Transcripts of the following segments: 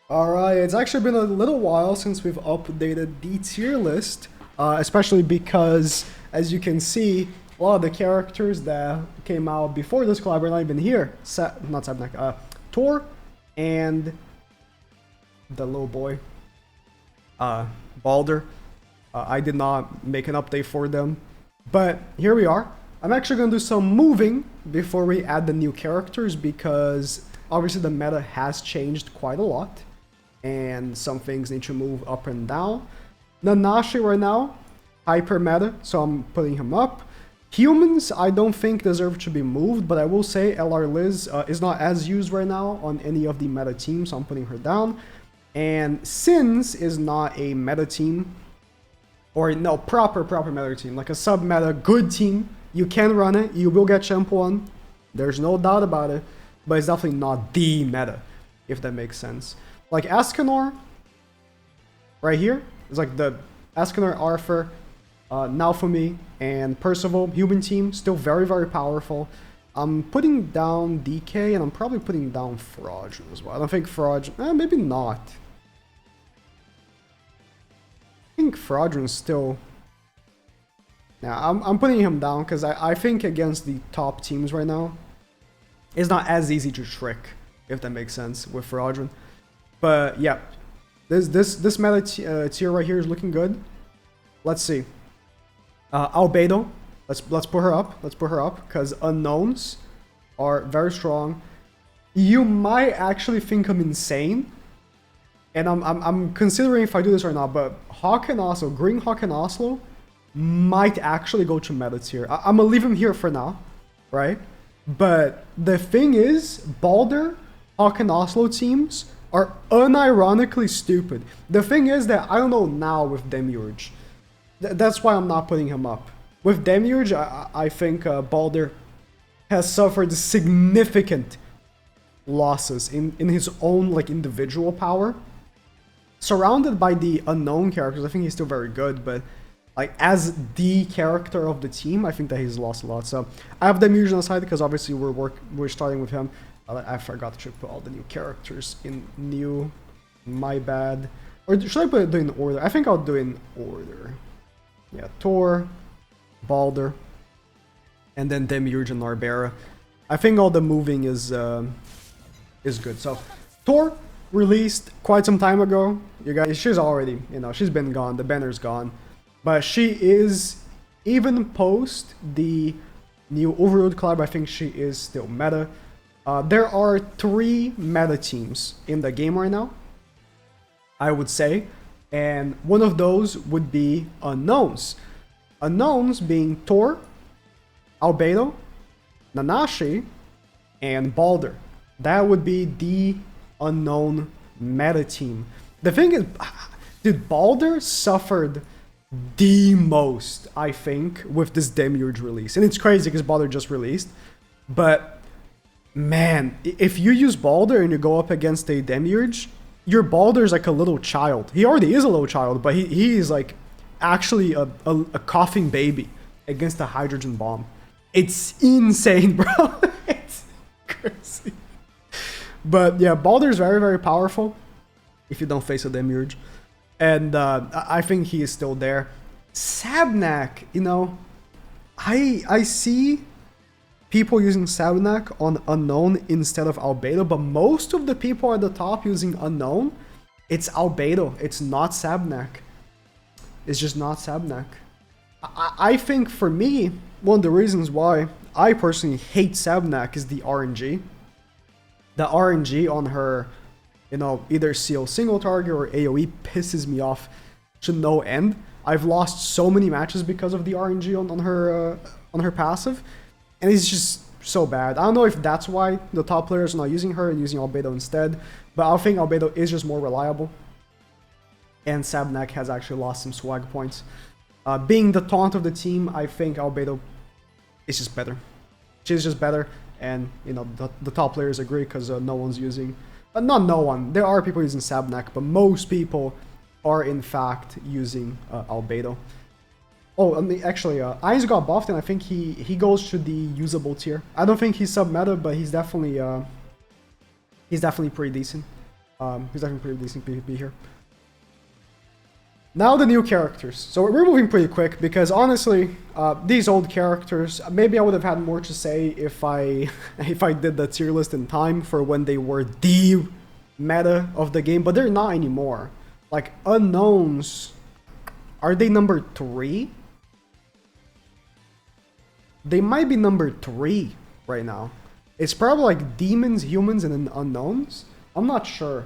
Alright, it's actually been a little while since we've updated the tier list, especially because, as you can see, a lot of the characters that came out before this collab are not even here. Not Sabnac, Tor and the little boy, Baldr. I did not make an update for them, but here we are. I'm actually going to do some moving before we add the new characters because obviously the meta has changed quite a lot. And some things need to move up and down. Nanashi right now, hyper meta, so I'm putting him up. Humans, I don't think deserve to be moved, but I will say LR Liz is not as used right now on any of the meta teams, so I'm putting her down. And Sins is not a meta team, or no, proper meta team, like a sub-meta good team. You can run it, you will get Champ 1, there's no doubt about it, but it's definitely not the meta, if that makes sense. Like Escanor, right here, is like the Escanor, Arthur, Naofumi, and Percival, human team, still very powerful. I'm putting down DK, and I'm probably putting down Fraudulent as well. I don't think Fraudulent, maybe not. I think Fraudulent's still... Yeah, I'm putting him down, because I think against the top teams right now, it's not as easy to trick, if that makes sense, with Fraudulent. But yeah, this meta tier right here is looking good. Let's see. Albedo, let's put her up. Let's put her up because unknowns are very strong. You might actually think I'm insane, and I'm considering if I do this or not. But Hawk and Oslo, Green Hawk and Oslo, might actually go to meta tier. I'm gonna leave him here for now, right? But the thing is, Baldr, Hawk and Oslo teams are unironically stupid. The thing is that I don't know now with Demiurge. That's why I'm not putting him up. With Demiurge, I think Baldr has suffered significant losses in his own like individual power. Surrounded by the unknown characters, I think he's still very good, but like as the character of the team, I think that he's lost a lot. So I have Demiurge on the side because obviously we're starting with him. I forgot to put all the new characters in new. My bad. Or should I put it in order? I think I'll do it in order. Yeah, Tor, Baldr, and then Demiurge and Narberal. I think all the moving is good. So Tor released quite some time ago. You guys, she's already, she's been gone. The banner's gone, but she is even post the new Overlord collab. I think she is still meta. There are 3 meta teams in the game right now, I would say, and one of those would be unknowns. Unknowns being Tor, Albedo, Nanashi, and Baldr. That would be the unknown meta team. The thing is, dude, Baldr suffered the most, I think, with this Demiurge release. And it's crazy because Baldr just released, but man, if you use Baldr and you go up against a Demiurge, your Baldr's like a little child. He already is a little child, but he is like actually a coughing baby against a hydrogen bomb. It's insane, bro. It's crazy. But yeah, Baldr's very powerful if you don't face a Demiurge. And I think he is still there. Sabnac, I see people using Sabnac on Unknown instead of Albedo, but most of the people at the top using Unknown, it's Albedo. It's not Sabnac. It's just not Sabnac. I think for me, one of the reasons why I personally hate Sabnac is the RNG. The RNG on her, either seal single target or AoE pisses me off to no end. I've lost so many matches because of the RNG on her passive. And it's just so bad. I don't know if that's why the top players are not using her and using Albedo instead, but I think Albedo is just more reliable. And Sabnac has actually lost some swag points. Being the taunt of the team, I think Albedo is just better. She's just better, and the top players agree because no one's using... not no one, there are people using Sabnac, but most people are in fact using Albedo. Oh, I mean, actually, Eyes got buffed, and I think he goes to the usable tier. I don't think he's sub-meta, but he's definitely pretty decent. He's definitely pretty decent PvP here. Now the new characters. So we're moving pretty quick because honestly, these old characters, maybe I would have had more to say if I did the tier list in time for when they were the meta of the game, but they're not anymore. Like unknowns, are they number 3? They might be number 3 right now. It's probably like demons, humans, and then unknowns. I'm not sure.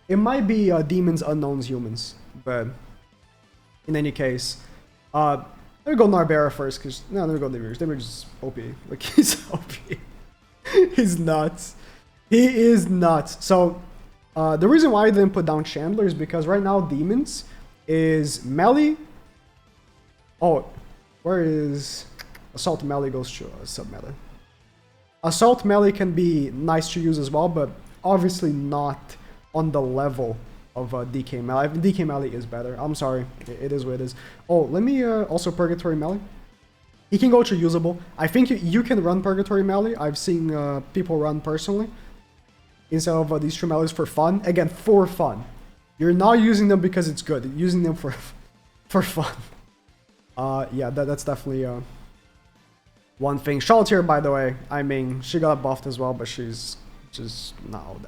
It might be demons, unknowns, humans, but in any case, let me go Narberal first, because no, let me go Demiurge. Demiurge is OP. Like he's OP. He's nuts. He is nuts. So the reason why I didn't put down Chandler is because right now demons is melee. Oh, where is assault melee goes to sub melee. Assault melee can be nice to use as well, but obviously not on the level of DK melee. DK melee is better. I'm sorry, it is what it is. Oh, let me also Purgatory melee. He can go to usable. I think you can run Purgatory melee. I've seen people run personally instead of these two melees for fun. Again, for fun. You're not using them because it's good. You're using them for fun. Yeah, that's definitely one thing. Charlotte, by the way, I mean, she got buffed as well, but she's just not all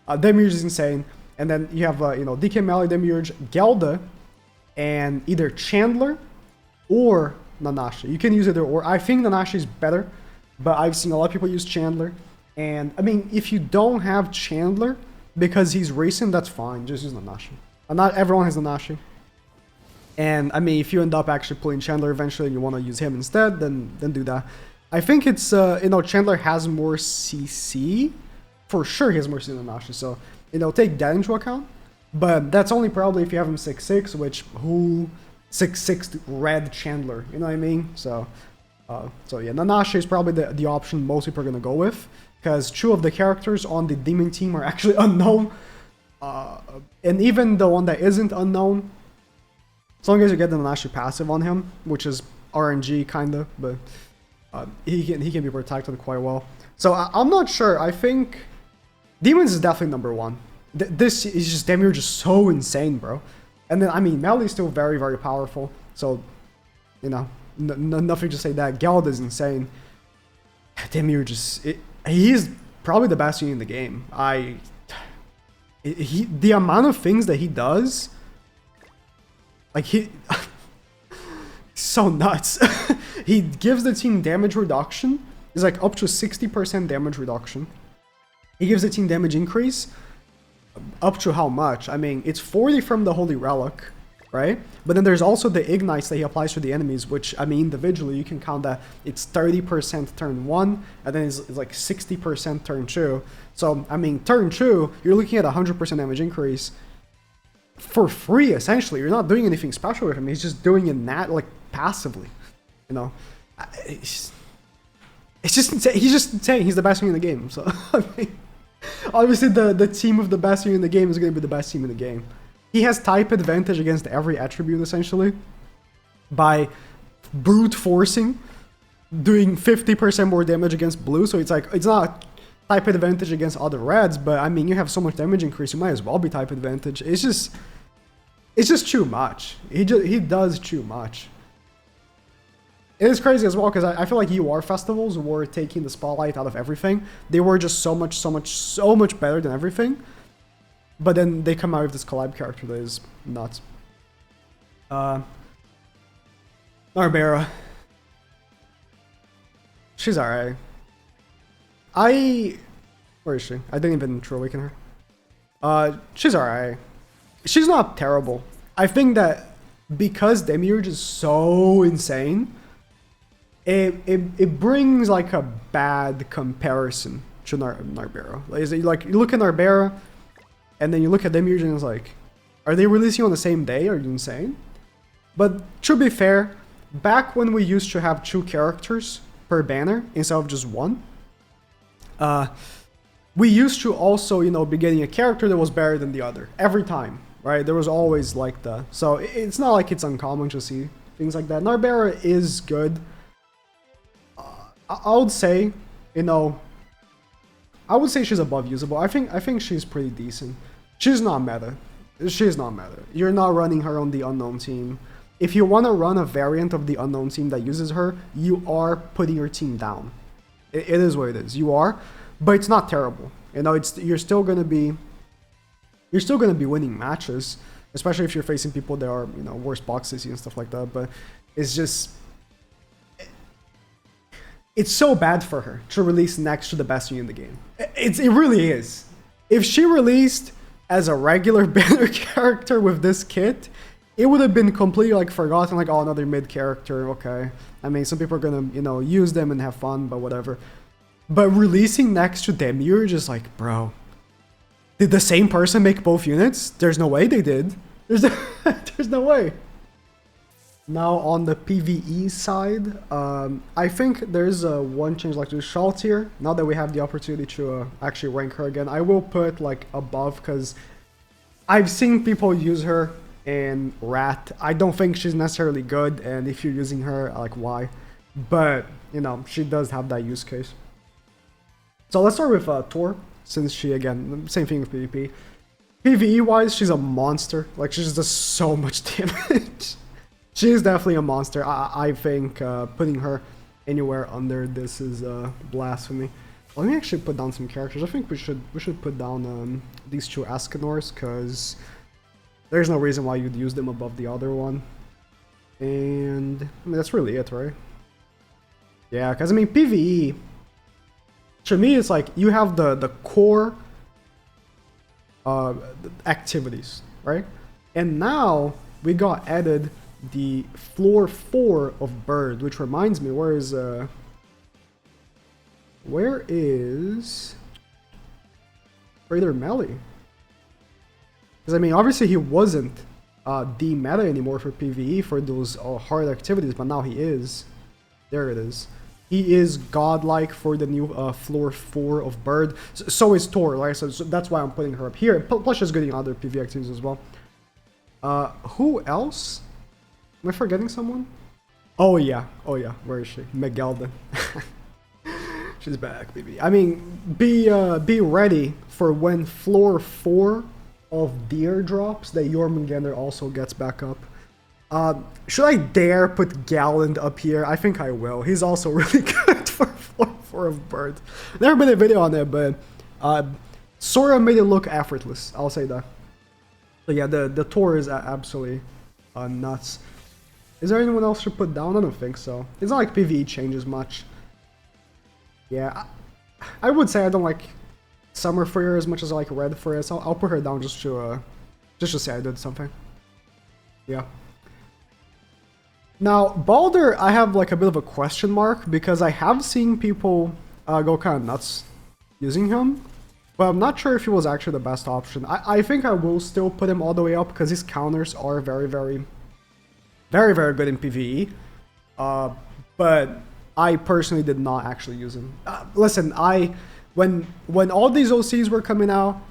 that. Demiurge is insane. And then you have, you know, DK melee, Demiurge, Gelda, and either Chandler or Nanashi. You can use either or. I think Nanashi is better, but I've seen a lot of people use Chandler. And, I mean, if you don't have Chandler because he's recent, that's fine. Just use Nanashi. Not everyone has Nanashi. And, I mean, if you end up actually pulling Chandler eventually and you want to use him instead, then do that. I think it's, you know, Chandler has more CC. For sure he has more CC than Nanashi, so, you know, take that into account. But that's only probably if you have him 6'6", which, who 6'6" red Chandler, you know what I mean? So yeah, Nanashi is probably the option most people are going to go with, because 2 of the characters on the demon team are actually unknown. And even the one that isn't unknown, as long as you get the Nanashi passive on him, which is RNG kinda, but he can be protected quite well. So I'm not sure. I think Demons is definitely number 1. This is just Demiurge is so insane, bro. And then I mean melee is still very, very powerful. So you know, nothing to say that. Geld is insane. Demiurge is he's probably the best unit in the game. The amount of things that he does. Like, so nuts. He gives the team damage reduction. It's like up to 60% damage reduction. He gives the team damage increase. Up to how much? I mean, it's 40 from the Holy Relic, right? But then there's also the Ignites that he applies to the enemies, which, I mean, individually, you can count that it's 30% turn 1, and then it's like 60% turn 2. So, I mean, turn 2, you're looking at 100% damage increase. For free, essentially. You're not doing anything special with him. He's just doing it like passively, you know. It's just insane. He's just insane. He's the best unit in the game. So I mean, obviously the team of the best unit in the game is going to be the best team in the game. He has type advantage against every attribute essentially by brute forcing, doing 50% more damage against blue. So it's like it's not type advantage against other reds, but I mean, you have so much damage increase, you might as well be type advantage. It's just too much. He does too much. It is crazy as well, because I feel like UR festivals were taking the spotlight out of everything. They were just so much better than everything. But then they come out with this collab character that is nuts. Narberal. She's alright. Where is she? I didn't even True Awaken her. She's alright. She's not terrible. I think that because Demiurge is so insane, it brings like a bad comparison to Narberal. Like you look at Narberal, and then you look at Demiurge and it's like, are they releasing on the same day? Are you insane? But to be fair, back when we used to have 2 characters per banner instead of just 1, we used to also, you know, be getting a character that was better than the other every time, right? There was always like that. So it's not like it's uncommon to see things like that. Narberal is good. I would say, you know, I would say she's above usable. I think she's pretty decent. She's not meta. She's not meta. You're not running her on the unknown team. If you want to run a variant of the unknown team that uses her, you are putting your team down. It is what it is. You are, but it's not terrible. You know, you're still gonna be winning matches, especially if you're facing people that are, you know, worse boxes and stuff like that. But it's just, it's so bad for her to release next to the best unit in the game. It really is. If she released as a regular banner character with this kit, it would have been completely like forgotten, like, oh, another mid character, okay. I mean, some people are gonna, you know, use them and have fun, but whatever. But releasing next to Demiurge is like, bro, did the same person make both units? There's no way they did. There's no way. Now on the PVE side, I think there's one change like to Schalt here. Now that we have the opportunity to actually rank her again, I will put like above because I've seen people use her in Rat. I don't think she's necessarily good, and if you're using her, like, why? But, you know, she does have that use case. So let's start with Tor, since she, again, same thing with PvP. PvE-wise, she's a monster. Like, she just does so much damage. She is definitely a monster. I think putting her anywhere under this is blasphemy. Let me actually put down some characters. I think we should put down these two Escanors, because there's no reason why you'd use them above the other one. And I mean, that's really it, right? Yeah, because I mean, PvE, to me, it's like you have the core activities, right? And now we got added the floor 4 of Bird, which reminds me, where is Raider Melee? Because I mean, obviously he wasn't the meta anymore for PvE for those hard activities, but now he is. There it is. He is godlike for the new floor 4 of Bird. So is Tor, right? So that's why I'm putting her up here. Plus she's good in other PvE activities as well. Who else? Am I forgetting someone? Oh yeah, where is she? Megalda. She's back, baby. I mean, be ready for when floor 4 of Deer drops that Jormungandr also gets back up. Should I dare put Galland up here? I think I will. He's also really good for floor 4 of Bird. Never been a video on it, but Sora made it look effortless. I'll say that. But yeah, the Tor is absolutely nuts. Is there anyone else to put down? I don't think so. It's not like PvE changes much. Yeah, I would say I don't like Summer Freya as much as I like Red Freya, so I'll put her down just to say I did something. Yeah. Now, Baldr, I have like a bit of a question mark, because I have seen people go kind of nuts using him, but I'm not sure if he was actually the best option. I think I will still put him all the way up, because his counters are very, very good in PvE. But I personally did not actually use him. Listen, when all these OCs were coming out,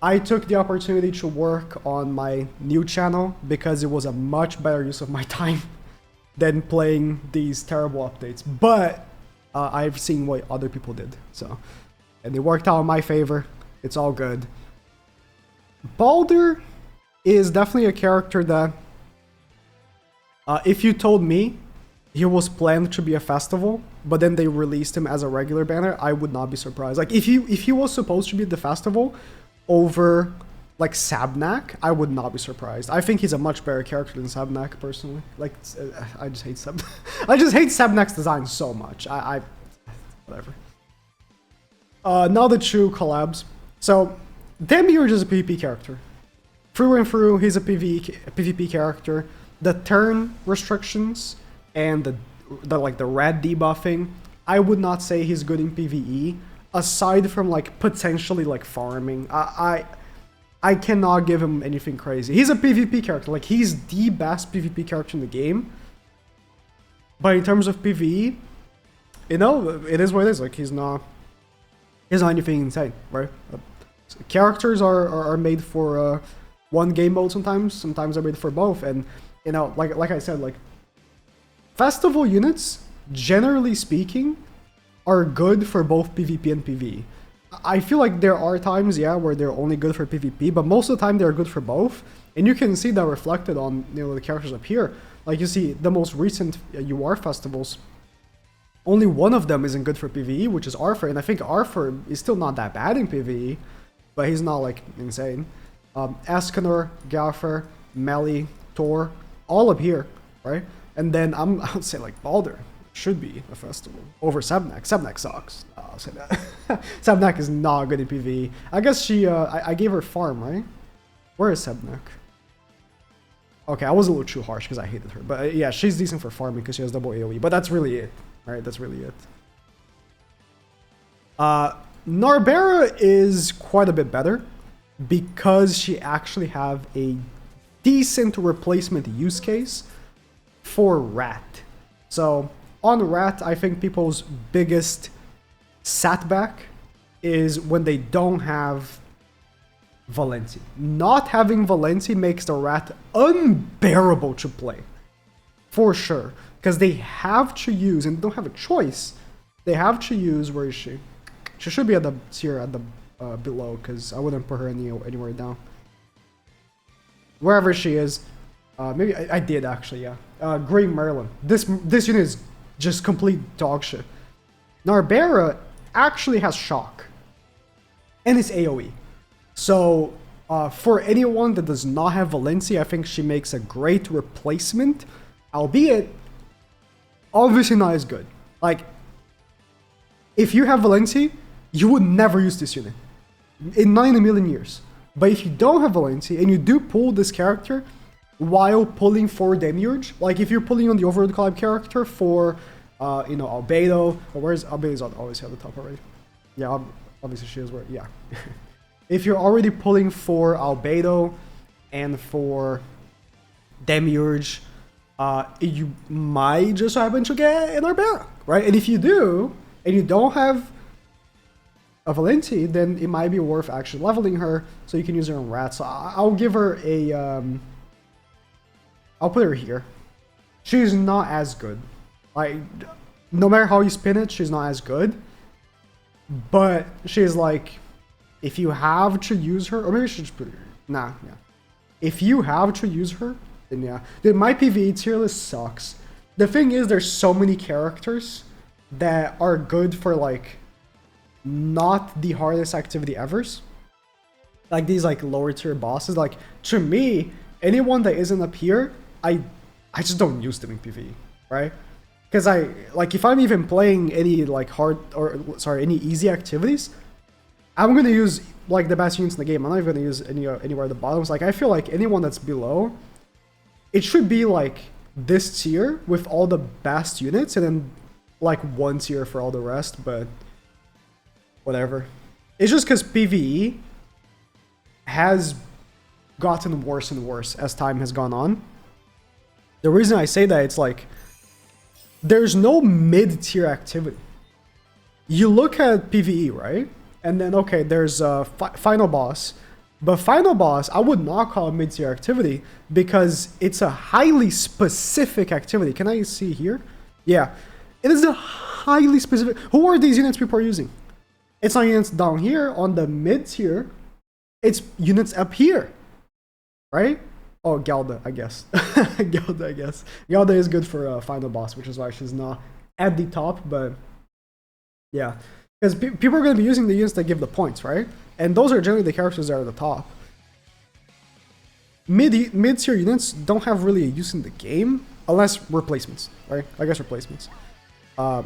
I took the opportunity to work on my new channel, because it was a much better use of my time than playing these terrible updates. But I've seen what other people did, so, and it worked out in my favor. It's all good. Baldr is definitely a character that, if you told me he was planned to be a festival, but then they released him as a regular banner, I would not be surprised. Like, if he was supposed to be the festival over, like, Sabnac, I would not be surprised. I think he's a much better character than Sabnac, personally. Like, I just hate I just hate Sabnac's design so much. Whatever. Now the two collabs. So, Demiurge is a PvP character. Through and through, he's a PvP character. The turn restrictions and the red debuffing, I would not say he's good in PvE, aside from like potentially like farming. I cannot give him anything crazy. He's a PvP character, like he's the best PvP character in the game. But in terms of PvE, you know, it is what it is. Like he's not anything insane, right? Characters are made for one game mode sometimes they're made for both, and you know, like I said, like festival units, generally speaking, are good for both PvP and PvE. I feel like there are times, yeah, where they're only good for PvP, but most of the time they're good for both. And you can see that reflected on, you know, the characters up here. Like you see the most recent UR festivals, only one of them isn't good for PvE, which is Arthur, and I think Arthur is still not that bad in PvE, but he's not like insane. Escanor, Gaffer, Melly, Tor, all up here, right? And then I would say like Baldr should be a festival over Sabnac. Sabnac sucks. I'll say that. Sabnac is not good in PvE. I guess she, I gave her farm, right? Where is Sabnac? Okay, I was a little too harsh because I hated her. But yeah, she's decent for farming because she has double AoE. But that's really it, right? That's really it. Narbera is quite a bit better because she actually have a decent replacement use case for Rat. So on Rat, I think people's biggest setback is when they don't have Valenti. Not having Valenti makes the Rat unbearable to play. For sure. Because they have to use, and don't have a choice, they have to use, where is she? She should be at the tier at the below, because I wouldn't put her anywhere down. Wherever she is. Maybe I did actually, yeah. Grey Merlin. This unit is just complete dog shit. Narbera actually has shock. And it's AoE. So, for anyone that does not have Valencia, I think she makes a great replacement. Albeit, obviously not as good. Like, if you have Valencia, you would never use this unit. Not in a million years. But if you don't have Valencia, and you do pull this character while pulling for Demiurge, like if you're pulling on the Overlord Collab character for, you know, Albedo, or where's Albedo's always at the top already? Yeah, obviously she is where, yeah. If you're already pulling for Albedo and for Demiurge, you might just happen to get an Arbera, right? And if you do, and you don't have a Valenti, then it might be worth actually leveling her so you can use her on Rat. So I'll give her a, I'll put her here. She's not as good. Like, no matter how you spin it, she's not as good. But she's like, if you have to use her, or maybe I should just put her, nah, yeah. If you have to use her, then yeah. Dude, my PvE tier list sucks. The thing is, there's so many characters that are good for like, not the hardest activity ever. Like these like lower tier bosses, like to me, anyone that isn't up here, I just don't use them in PvE, right? Because like if I'm even playing any like hard, or sorry, any easy activities, I'm gonna use like the best units in the game. I'm not even gonna use anywhere at the bottom. Like I feel like anyone that's below, it should be like this tier with all the best units, and then like one tier for all the rest. But whatever. It's just because PvE has gotten worse and worse as time has gone on. The reason I say that, it's like there's no mid-tier activity. You look at PvE, right? And then, okay, there's a final boss. But final boss, I would not call it mid-tier activity because it's a highly specific activity. Can I see here? Yeah. It is a highly specific... Who are these units people are using? It's not units down here on the mid-tier. It's units up here. Right? Oh, Galda, I guess. Galda, I guess. Galda is good for final boss, which is why she's not at the top, but... Yeah. Because people are going to be using the units that give the points, right? And those are generally the characters that are at the top. Mid-tier units don't have really a use in the game, unless replacements, right? I guess replacements. But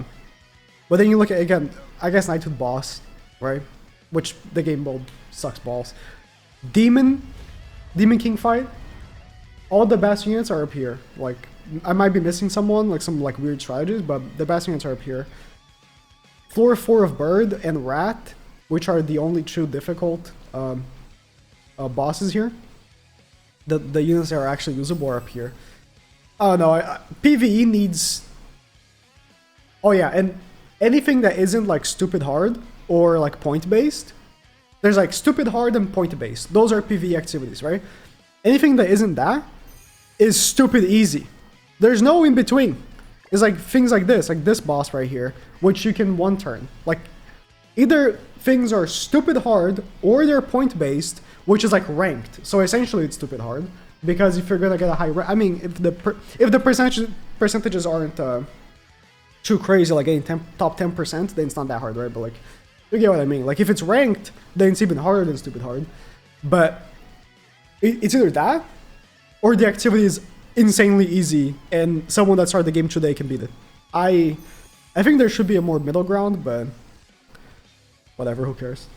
then you look at, again, I guess Knighthood boss, right? Which the game mode sucks balls. Demon King fight. All the best units are up here. Like, I might be missing someone, like some like weird strategies, but the best units are up here. Floor 4 of Bird and Rat, which are the only two difficult bosses here. The units that are actually usable are up here. Oh no, PvE needs... Oh yeah, and anything that isn't like stupid hard or like point based, there's like stupid hard and point based. Those are PvE activities, right? Anything that isn't that is stupid easy. There's no in between. It's like things like this boss right here, which you can one turn. Like either things are stupid hard or they're point based, which is like ranked. So essentially it's stupid hard, because if you're gonna get a high rank, I mean, if the percentages aren't too crazy, like getting top 10%, then it's not that hard, right? But like, you get what I mean. Like if it's ranked, then it's even harder than stupid hard. But it's either that, or the activity is insanely easy, and someone that started the game today can beat it. I think there should be a more middle ground, but whatever, who cares?